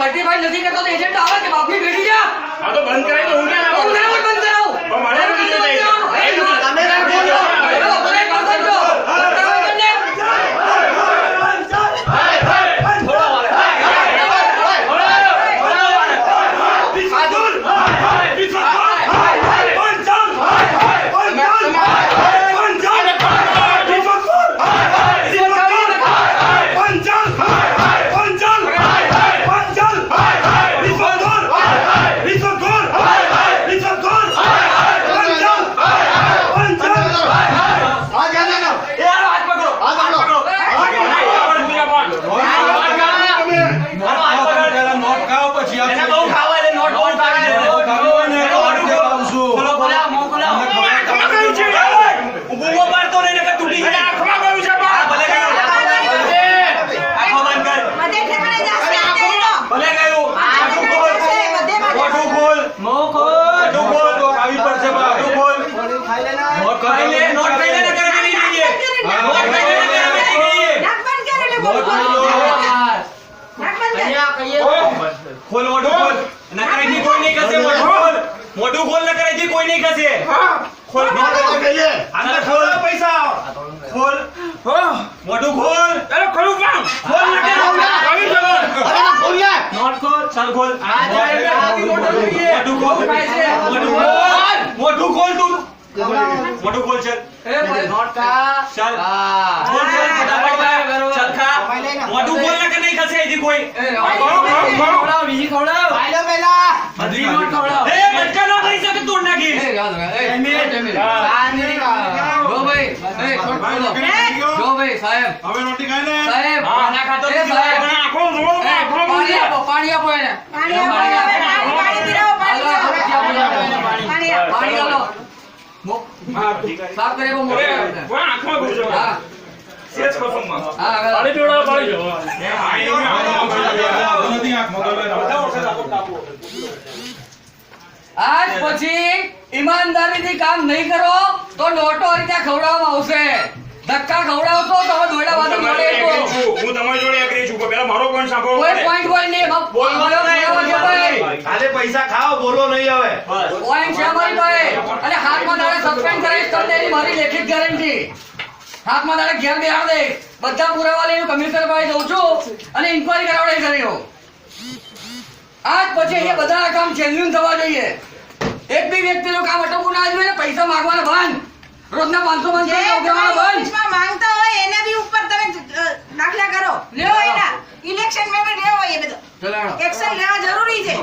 certified નથી કરતો તો એજન્ટ આવે કે બાપની બેટી જા આ તો બંધ કરાવી તો હું ક્યાં ના હું ના બંધ કરાવું પણ મને નથી જોઈતા તમે મોટું ખોલ ન કરે કોઈ નહીં ખસે ખોલ અંદર ખોલ પૈસા ખોલ મોટું ખોલ અરે ખોલું કામ ખોલ ન કરે આવી જવો અરે ખોલ યાર નોટ ખોલ ચાલ ખોલ મોટું ખોલ મોટું ખોલ તું મોટું ખોલ ચાલ એ નોટ કા ચાલ ખોલ ફટાફટ ચાલ ખા મોટું ખોલ ન કરે નહીં ખસે એજી કોઈ ખવડાવ બીજી ખવડાવ આલો પેલા બધી નોટ ખવડાવ એ બચ્ચા નો કરી શકે તોડ નાખી એ જો ભાઈ એ છોડ ખોલો જો ભાઈ સાહેબ હવે રોટી ખાઈ લે સાહેબ ખાના ખાતો એ સાહેબ આખો રોલ પાણી આપો એને પાણી આલો સાફ કરે બહુ આંખમાં ઘૂસો હા સેજ પરફોર્મન્સ હા પાણી પીવડાવો પાણી આજ પછી ઈમાનદારીથી કામ નહીં કરો તો નોટો રીતે ખવડાવવામાં આવશે ધક્કા ખવડાવશો તો હવે દોયડા વાતો મળે હું તમારી જોડે એગ્રી છું પણ પહેલા મારો પોઈન્ટ સાંભળો કોઈ પોઈન્ટ હોય નહીં બોલવાનો ભાઈ કાલે પૈસા ખાઓ બોલો નહીં હવે પોઈન્ટ છે મારી પાસે અને હાથમાં દાડે સસ્પેન્ડ કરાવીશ તમને એની મારી લેખિત ગેરંટી હાથમાં દાડે ઘેર બેહાડ દે બધા પુરાવા લઈને કમિશનર પાસે જઉં છું અને ઇન્ક્વાયરી કરાવડાવી કર્યો આજ પછી અહીંયા બધા કામ જેન્યુઇન થવા જોઈએ એક બી વ્યક્તિનું કામ અટકવું ના જોઈએ પૈસા માંગવાના બંધ રોજના 500 બંધ માંગતા હોય એને બી ઉપર તમે દાખલા કરો લ્યો એના ઇલેક્શન મેં લેવો એ બધો ચલાડો એક્શન લેવા જરૂરી છે